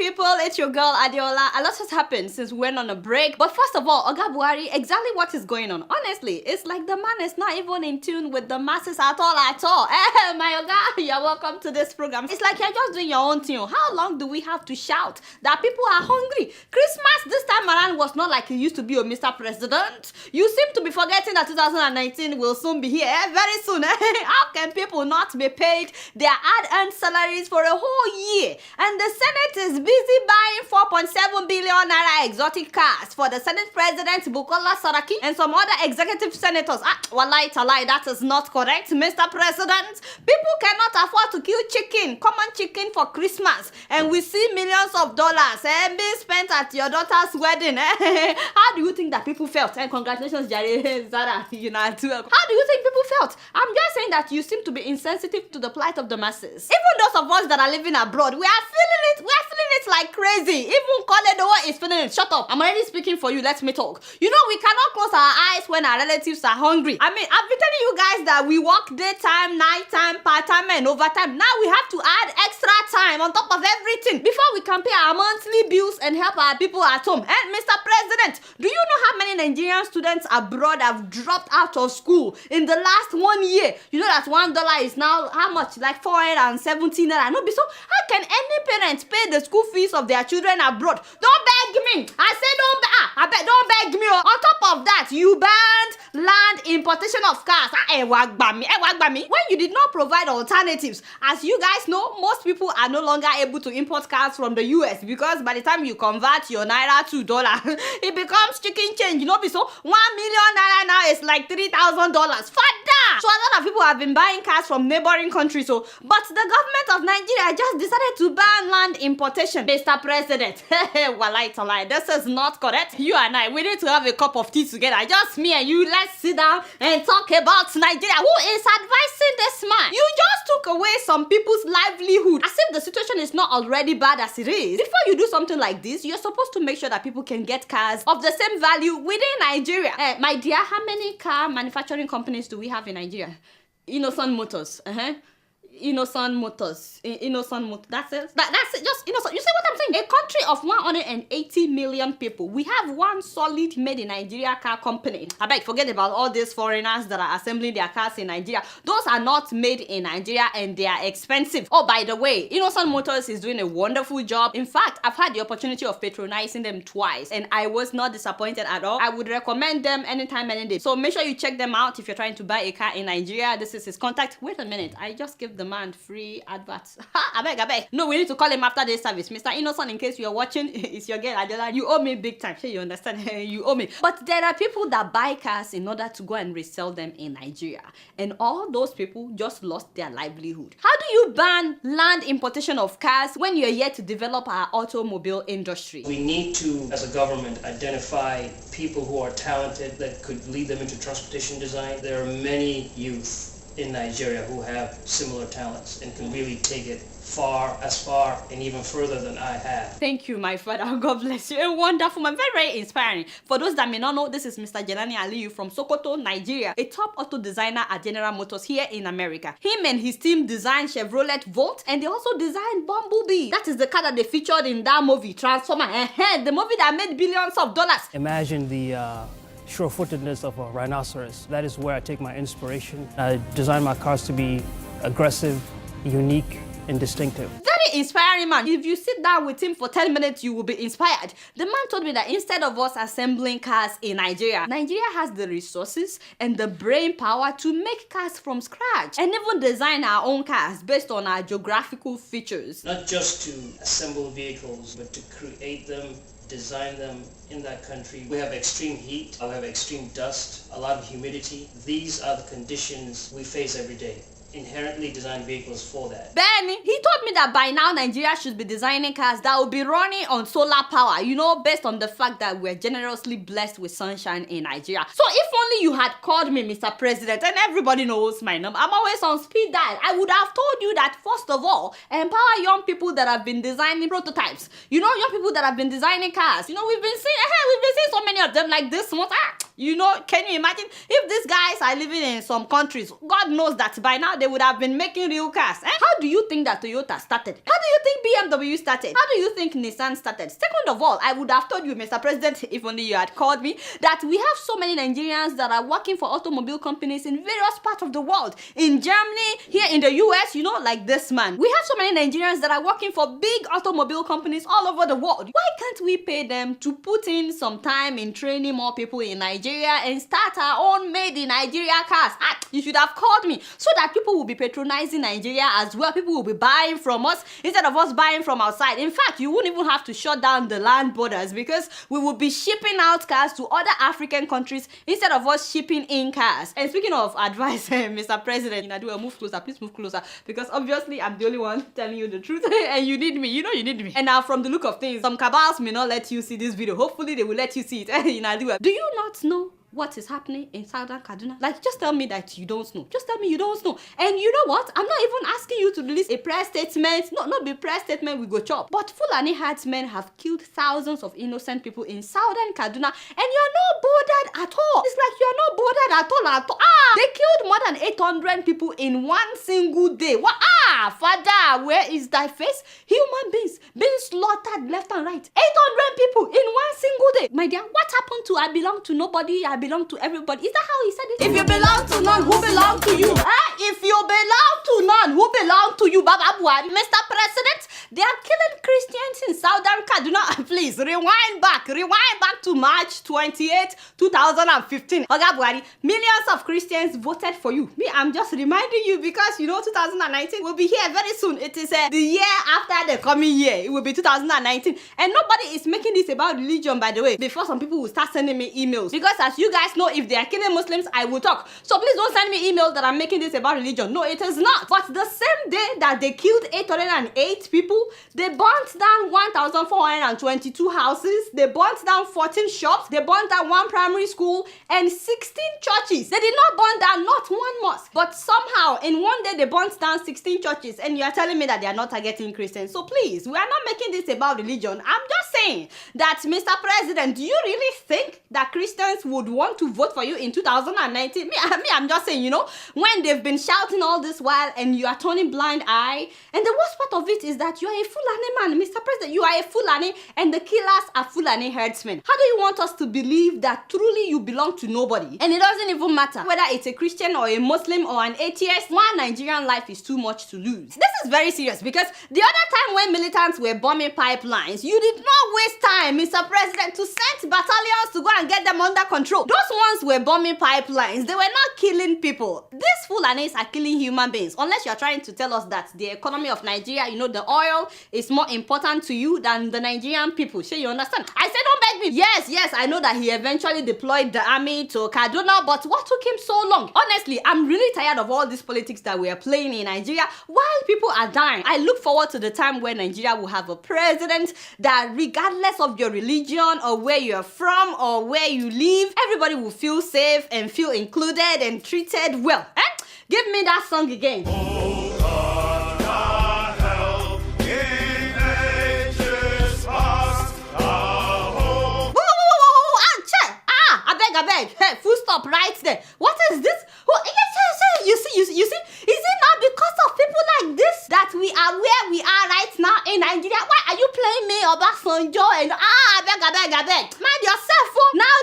people, it's your girl Adeola. A lot has happened since we went on a break. But first of all, Oga Buhari, exactly what is going on? Honestly, it's like the man is not even in tune with the masses at all. My Oga, you're welcome to this program. It's like you're just doing your own thing. How long do we have to shout that people are hungry? Christmas this time around was not like it used to be, Mr. President. You seem to be forgetting that 2019 will soon be here, very soon. How can people not be paid their hard-earned salaries for a whole year? And the Senate is busy buying 4.7 billion naira exotic cars for the Senate President Bukola Saraki and some other executive senators. Wallahi talai, that is not correct, Mr. President. People cannot afford to kill chicken, common chicken for Christmas. And we see millions of dollars being spent at your daughter's wedding. How do you think that people felt? And congratulations, Jerry, Zara, you know, too. How do you think people felt? I'm just saying that you seem to be insensitive to the plight of the masses. Even those of us that are living abroad, we are feeling it. We are feeling it like crazy. Even Koledowa is feeling it. Shut up. I'm already speaking for you. Let me talk. You know, we cannot close our eyes when our relatives are hungry. I mean, I've been telling you guys that we work daytime, nighttime, part-time, and overtime. Now we have to add extra time on top of everything before we can pay our monthly bills and help our people at home. And Mr. President, do you know how many Nigerian students abroad have dropped out of school in the last 1 year? You know that $1 is now how much? Like 417 naira. No, so how can any parent pay the school fees of their children abroad? Don't beg me. I say don't beg me. On top of that, you banned land importation of cars. When you did not provide alternatives. As you guys know, most people are no longer able to import cars from the US because by the time you convert your naira to dollar, it becomes chicken change. You know, so 1 million naira now is like $3,000. Father! So a lot of people have been buying cars from neighboring countries. But the government of Nigeria just decided to ban land importation. Mr. President, wallahi talai, this is not correct. You and I, we need to have a cup of tea together. Just me and you, let's sit down and talk about Nigeria. Who is advising this man? You just took away some people's livelihood as if the situation is not already bad as it is. Before you do something like this, you're supposed to make sure that people can get cars of the same value within Nigeria. My dear, how many car manufacturing companies do we have in Nigeria? Innocent Motors. Innocent Motors. That's it. That's it. Just Innocent. You see what I'm saying? A country of 180 million people. We have one solid made in Nigeria car company. I beg, forget about all these foreigners that are assembling their cars in Nigeria. Those are not made in Nigeria and they are expensive. Oh, by the way, Innocent Motors is doing a wonderful job. In fact, I've had the opportunity of patronizing them twice and I was not disappointed at all. I would recommend them anytime, any day. So make sure you check them out if you're trying to buy a car in Nigeria. This is his contact. Wait a minute. I just give the man free adverts. I beg. No, we need to call him after this service. Mr. Innocent, in case you are watching, it's your girl Adeola. You owe me big time. Sure, you understand? You owe me. But there are people that buy cars in order to go and resell them in Nigeria. And all those people just lost their livelihood. How do you ban land importation of cars when you're yet to develop our automobile industry? We need to, as a government, identify people who are talented that could lead them into transportation design. There are many youth in Nigeria who have similar talents and can really take it as far and even further than I have. Thank you, my father. God bless you. A wonderful man. Very, very inspiring. For those that may not know, this is Mr. Jelani Aliyu from Sokoto, Nigeria, a top auto designer at General Motors here in America. Him and his team designed Chevrolet Volt and they also designed Bumblebee. That is the car that they featured in that movie, Transformer. The movie that made billions of dollars. Imagine the sure-footedness of a rhinoceros. That is where I take my inspiration. I design my cars to be aggressive, unique, and distinctive. Very inspiring man. If you sit down with him for 10 minutes, you will be inspired. The man told me that instead of us assembling cars in Nigeria, Nigeria has the resources and the brain power to make cars from scratch and even design our own cars based on our geographical features. Not just to assemble vehicles, but to create them, design them in that country. We have extreme heat, we have extreme dust, a lot of humidity. These are the conditions we face every day. Inherently designed vehicles for that. Benny, he told me that by now Nigeria should be designing cars that will be running on solar power, based on the fact that we're generously blessed with sunshine in Nigeria. So if only you had called me, Mr. President, and everybody knows my number, I'm always on speed dial. I would have told you that first of all, empower young people that have been designing prototypes. Young people that have been designing cars. We've been seeing so many of them like this month. You know, can you imagine if these guys are living in some countries? God knows that by now they would have been making real cars. How do you think that Toyota started? How do you think BMW started? How do you think Nissan started? Second of all, I would have told you, Mr. President, if only you had called me, that we have so many Nigerians that are working for automobile companies in various parts of the world. In Germany, here in the US, you know, like this man. We have so many Nigerians that are working for big automobile companies all over the world. Why can't we pay them to put in some time in training more people in Nigeria and start our own made in Nigeria cars? You should have called me so that people will be patronizing Nigeria as well. People will be buying from us instead of us buying from outside. In fact, you won't even have to shut down the land borders because we will be shipping out cars to other African countries instead of us shipping in cars. And speaking of advice, Mr. President, Adeola, move closer, please move closer, because obviously I'm the only one telling you the truth and you need me. You know you need me. And now from the look of things, some cabals may not let you see this video. Hopefully they will let you see it. Do you not know what is happening in southern Kaduna? Like, just tell me that you don't know. Just tell me you don't know. And you know what? I'm not even asking you to release a press statement. Not be press statement we go chop. But Fulani herdsmen have killed thousands of innocent people in southern Kaduna, and you're not bothered at all. It's like you're not bothered at all. They killed more than 800 people in one single day. What? Father, where is thy face? Human beings being slaughtered left and right. 800 people in one single day. My dear, what happened to I belong to nobody, I belong to everybody? Is that how he said it? If you belong to none, who belong to you? If you belong to none, who belong to you? Baba Buhari, Mr. President, they are killing Christians in southern Kaduna. Please, rewind back to March 28, 2015. Oga Buhari, millions of Christians voted for you. Me, I'm just reminding you because, you know, 2019 will be here very soon. It is the year after the coming year. It will be 2019. And nobody is making this about religion, by the way, before some people will start sending me emails. Because as you guys know, if they are killing Muslims, I will talk. So please don't send me emails that I'm making this about religion. No, it is not. But the same day that they killed 808 people, they burnt down 1,422 houses, they burnt down 14 shops, they burnt down 1 primary school and 16 churches. They did not burn down not one mosque. But somehow, in one day, they burnt down 16 churches, and you are telling me that they are not targeting Christians. So please, we are not making this about religion. I'm just saying that, Mr. President, do you really think that Christians would want to vote for you in 2019? I'm just saying, you know, when they've been shouting all this while and you are turning blind eye. And the worst part of it is that you are a Fulani man, Mr. President. You are a Fulani and the killers are Fulani herdsmen. How do you want us to believe that truly you belong to nobody? And it doesn't even matter whether it's a Christian or a Muslim or an atheist. One Nigerian life is too much to lose. This is very serious because the other time when militants were bombing pipelines, you did not waste time, Mr. President, to send battalions to go and get them under control. Those ones were bombing pipelines. They were not killing people. These Fulanis are killing human beings. Unless you're trying to tell us that the economy of Nigeria, you know, the oil is more important to you than the Nigerian people. Sure, you understand? I said don't beg me. Yes, I know that he eventually deployed the army to Kaduna, but what took him so long? Honestly, I'm really tired of all this politics that we are playing in Nigeria while people are dying. I look forward to the time when Nigeria will have a president that, regardless of your religion or where you're from or where you live, everybody will feel safe and feel included and treated well. Give me that song again. I beg. Hey, full stop right there. What is this? You see? Is it not because of people like this that we are where we are right now in Nigeria? Why are you playing me Obasanjo and I beg. Mind yourself. Now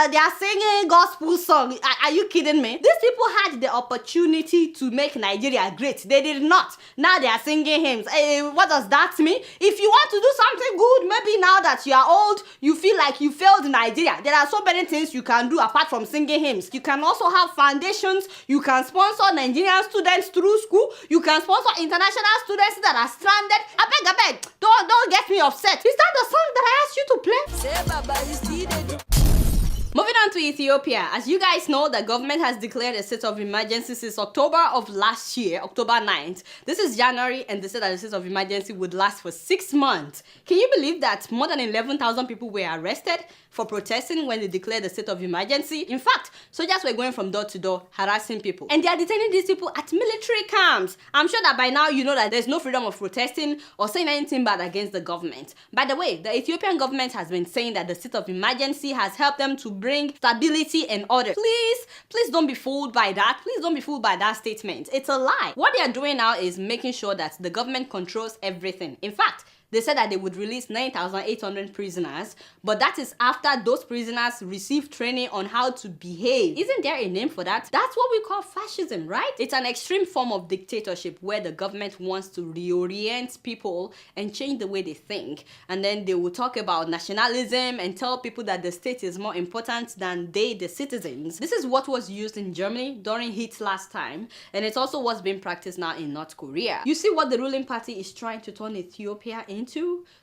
they are singing gospel song. Are you kidding me? These people had the opportunity to make Nigeria great. They did not. Now they are singing hymns. What does that mean? If you want to do something good, maybe now that you are old, you feel like you failed Nigeria. There are so many things you can do apart from singing hymns. You can also have foundations. You can sponsor Nigerian students through school. You can sponsor international students that are stranded. I beg. Don't get me upset. Is that the song that I asked you to play? Say Baba, you see the Moving on to Ethiopia. As you guys know, the government has declared a state of emergency since October of last year, October 9th. This is January, and they said that the state of emergency would last for 6 months. Can you believe that more than 11,000 people were arrested for protesting when they declared the state of emergency? In fact, soldiers were going from door to door harassing people. And they are detaining these people at military camps. I'm sure that by now you know that there's no freedom of protesting or saying anything bad against the government. By the way, the Ethiopian government has been saying that the state of emergency has helped them to bring bring stability and order. Please don't be fooled by that. Please don't be fooled by that statement. It's a lie. What they are doing now is making sure that the government controls everything. In fact, they said that they would release 9,800 prisoners, but that is after those prisoners received training on how to behave. Isn't there a name for that? That's what we call fascism, right? It's an extreme form of dictatorship where the government wants to reorient people and change the way they think. And then they will talk about nationalism and tell people that the state is more important than they, the citizens. This is what was used in Germany during Hitler's time, and it's also what's being practiced now in North Korea. You see what the ruling party is trying to turn Ethiopia into?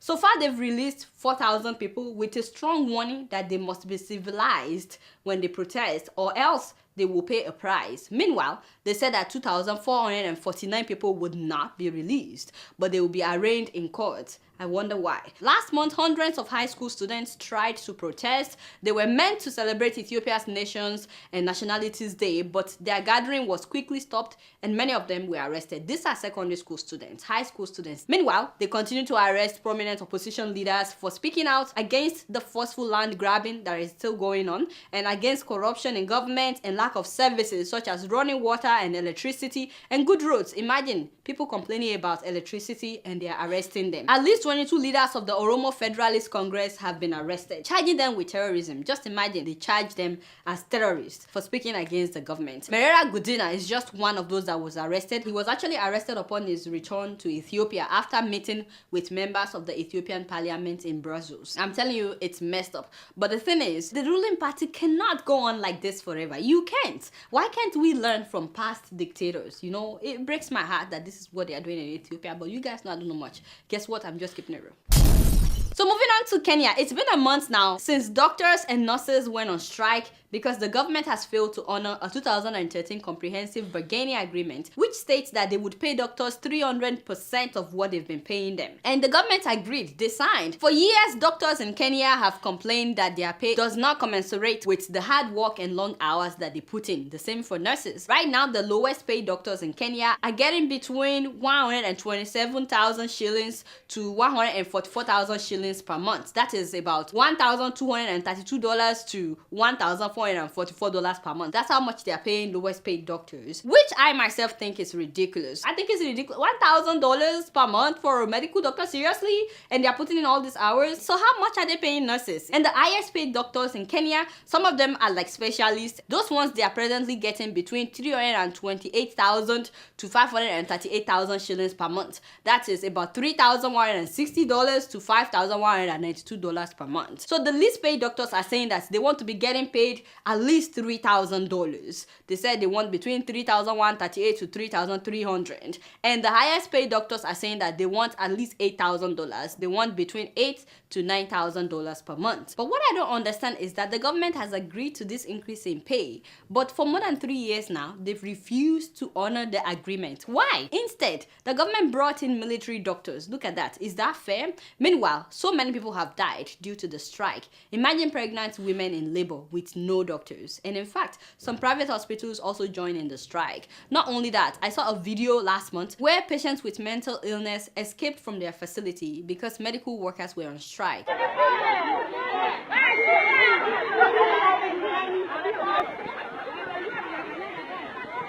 So far, they've released 4,000 people with a strong warning that they must be civilized when they protest, or else they will pay a price. Meanwhile, they said that 2,449 people would not be released, but they will be arraigned in court. I wonder why. Last month, hundreds of high school students tried to protest. They were meant to celebrate Ethiopia's Nations and Nationalities Day, but their gathering was quickly stopped and many of them were arrested. These are secondary school students, high school students. Meanwhile, they continue to arrest prominent opposition leaders for speaking out against the forceful land grabbing that is still going on and against corruption in government and lack of services such as running water and electricity and good roads. Imagine people complaining about electricity and they are arresting them. At least 22 leaders of the Oromo Federalist Congress have been arrested, charging them with terrorism. Just imagine, they charge them as terrorists for speaking against the government. Merera Gudina is just one of those that was arrested. He was actually arrested upon his return to Ethiopia after meeting with members of the Ethiopian parliament in Brussels. I'm telling you, it's messed up. But the thing is, the ruling party cannot go on like this forever. You can't. Why can't we learn from past dictators? You know, it breaks my heart that this is what they are doing in Ethiopia, but you guys not do much. Guess what? I'm just keeping it real. So moving on to Kenya, it's been a month now since doctors and nurses went on strike because the government has failed to honor a 2013 comprehensive bargaining agreement, which states that they would pay doctors 300% of what they've been paying them. And the government agreed, they signed. For years, doctors in Kenya have complained that their pay does not commensurate with the hard work and long hours that they put in. The same for nurses. Right now, the lowest paid doctors in Kenya are getting between 127,000 shillings to 144,000 shillings per month. That is about $1,232 to $1,444 per month. That's how much they are paying lowest paid doctors, which I myself think is ridiculous. I think it's ridiculous. $1,000 per month for a medical doctor, seriously? And they are putting in all these hours. So how much are they paying nurses? And the highest paid doctors in Kenya, some of them are like specialists. Those ones, they are presently getting between 328,000 to 538,000 shillings per month. That is about $3,160 to $5,192 per month. So the least paid doctors are saying that they want to be getting paid at least $3,000. They said they want between $3,138 to $3,300. And the highest paid doctors are saying that they want at least $8,000. They want between $8,000 to $9,000 per month. But what I don't understand is that the government has agreed to this increase in pay, but for more than 3 years now, they've refused to honor the agreement. Why? Instead, the government brought in military doctors. Look at that. Is that fair? Meanwhile, so many people have died due to the strike. Imagine pregnant women in labor with no doctors. And in fact, some private hospitals also joined in the strike. Not only that, I saw a video last month where patients with mental illness escaped from their facility because medical workers were on strike.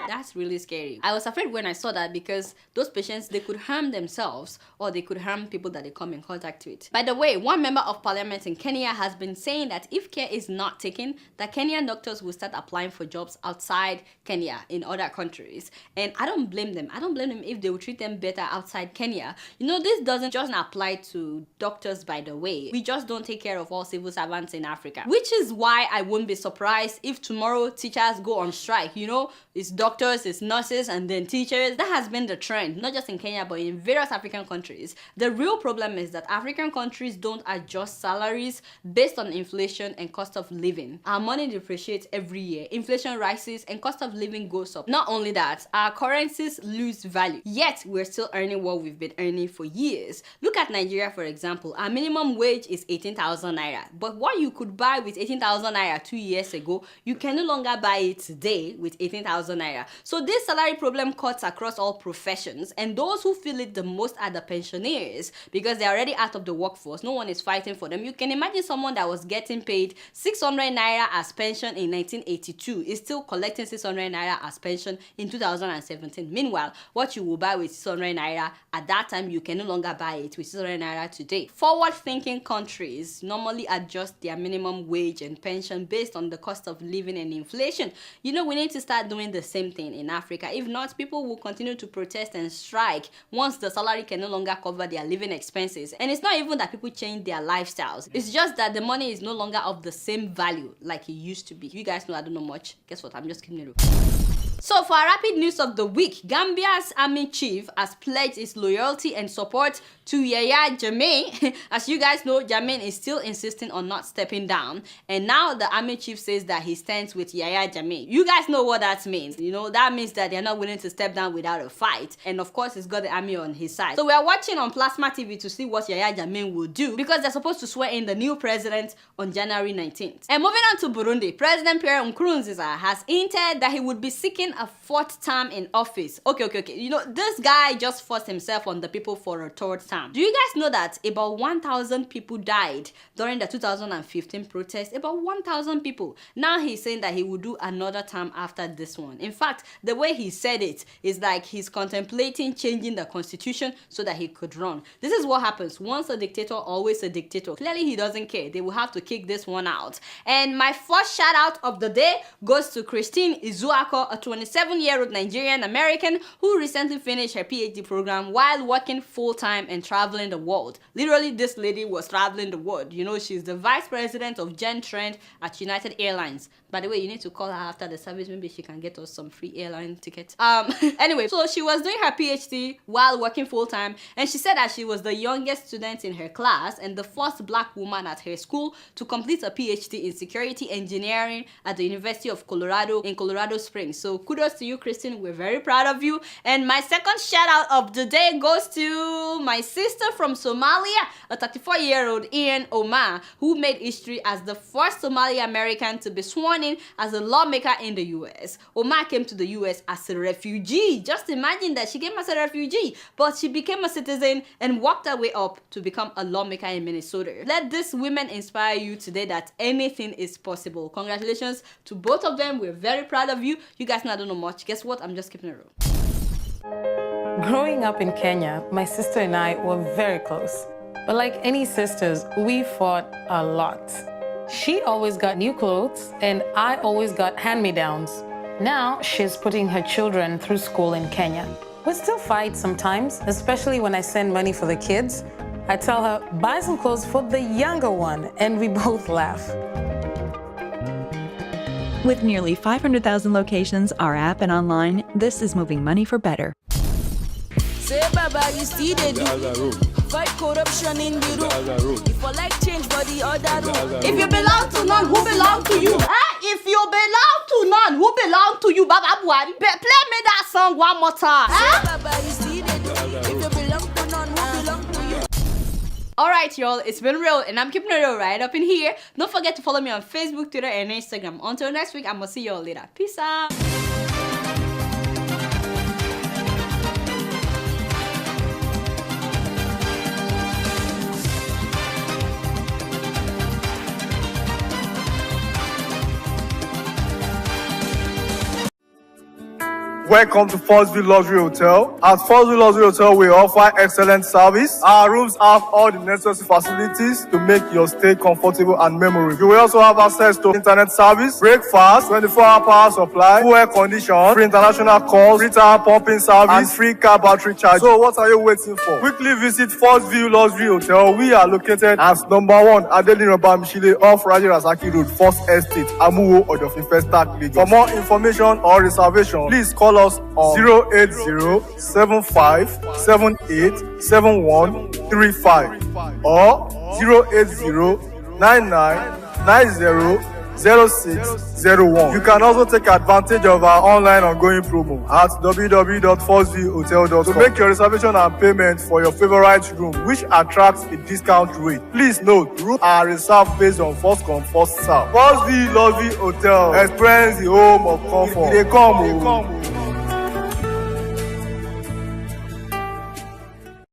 That's really scary. I was afraid when I saw that because those patients, they could harm themselves or they could harm people that they come in contact with. By the way, one member of parliament in Kenya has been saying that if care is not taken, that Kenyan doctors will start applying for jobs outside Kenya in other countries. And I don't blame them. I don't blame them if they will treat them better outside Kenya. You know, this doesn't just apply to doctors, by the way. We just don't take care of all civil servants in Africa. Which is why I won't be surprised if tomorrow teachers go on strike. You know, it's doctors, it's nurses, and then teachers. That has been the trend, not just in Kenya, but in various African countries. The real problem is that African countries don't adjust salaries based on inflation and cost of living. Our money depreciates every year. Inflation rises and cost of living goes up. Not only that, our currencies lose value. Yet, we're still earning what we've been earning for years. Look at Nigeria, for example. Our minimum wage is 18,000 naira. But what you could buy with 18,000 naira 2 years ago, you can no longer buy it today with 18,000 naira. So this salary problem cuts across all professions, and those who feel it the most are the pensioners, because they're already out of the workforce. No one is fighting for them. You can imagine someone that was getting paid 600 naira as pension in 1982 is still collecting 600 naira as pension in 2017. Meanwhile, what you will buy with 600 naira at that time, you can no longer buy it with 600 naira today. Forward-thinking countries normally adjust their minimum wage and pension based on the cost of living and inflation. You know, we need to start doing the same thing in Africa. If not, people will continue to protest and strike once the salary can no longer cover their living expenses. And it's not even that people change their lifestyles. It's just that the money is no longer of the same value like it used to be. You guys know I don't know much. Guess what? I'm just keeping it real. So for our rapid news of the week, Gambia's army chief has pledged his loyalty and support to Yahya Jammeh. As you guys know, Jammeh is still insisting on not stepping down, and now the army chief says that he stands with Yahya Jammeh. You guys know what that means. You know, that means that they're not willing to step down without a fight, and of course he's got the army on his side. So we are watching on Plasma TV to see what Yahya Jammeh will do, because they're supposed to swear in the new president on January 19th. And moving on to Burundi, President Pierre Nkurunziza has hinted that he would be seeking a fourth term in office. Okay. You know, this guy just forced himself on the people for a third term. Do you guys know that about 1,000 people died during the 2015 protest? About 1,000 people. Now he's saying that he will do another term after this one. In fact, the way he said it is like he's contemplating changing the constitution so that he could run. This is what happens. Once a dictator, always a dictator. Clearly he doesn't care. They will have to kick this one out. And my first shout out of the day goes to Christine Izuako, a 27-year-old Nigerian American who recently finished her PhD program while working full-time and traveling the world. Literally, this lady was traveling the world. You know, she's the vice president of Gen Trend at United Airlines. By the way, you need to call her after the service. Maybe she can get us some free airline tickets. Anyway, so she was doing her PhD while working full-time, and she said that she was the youngest student in her class and the first black woman at her school to complete a PhD in security engineering at the University of Colorado in Colorado Springs. So kudos to you, Christine. We're very proud of you. And my second shout out of the day goes to my sister from Somalia, a 34-year-old Ian Omar, who made history as the first Somali American to be sworn in as a lawmaker in the US. Omar came to the US as a refugee. Just imagine that she came as a refugee, but she became a citizen and worked her way up to become a lawmaker in Minnesota. Let these women inspire you today that anything is possible. Congratulations to both of them. We're very proud of you. You guys know I don't know much. Guess what? I'm just keeping it real. Growing up in Kenya, my sister and I were very close. But like any sisters, we fought a lot. She always got new clothes, and I always got hand-me-downs. Now she's putting her children through school in Kenya. We still fight sometimes, especially when I send money for the kids. I tell her, buy some clothes for the younger one, and we both laugh. With nearly 500,000 locations, our app and online, this is moving money for better. Say Baba, you see they do. Fight corruption in the room. If I like change for the other room. If you belong to none, who belong to you? If you belong to none, who belong to you? Baba Buhari, play me that song one more time. Say Baba, you see they do. If you belong to none, who belong to you? Alright y'all, it's been real and I'm keeping it real right up in here. Don't forget to follow me on Facebook, Twitter, and Instagram. Until next week, I'm gonna see y'all later. Peace out. Welcome to Forstview Luxury Hotel. At Forstview Luxury Hotel, we offer excellent service. Our rooms have all the necessary facilities to make your stay comfortable and memorable. You will also have access to internet service, breakfast, 24-hour power supply, full air condition, free international calls, free tire pumping service, and free car battery charge. So what are you waiting for? Quickly visit Forstview Luxury Hotel. We are located at number 1 Adeola Mishile off Raji Rasaki Road, First Estate, Amuwo, Odofin Festac, Lagos. For more information or reservation, please call us on 08075787135 or 08099900601. You can also take advantage of our online ongoing promo at www.forceviewhotel.com to make your reservation and payment for your favorite room, which attracts a discount rate. Please note, rooms are reserved based on first come, first serve. Forstview Luxury Hotel. Experience the home of comfort. They come.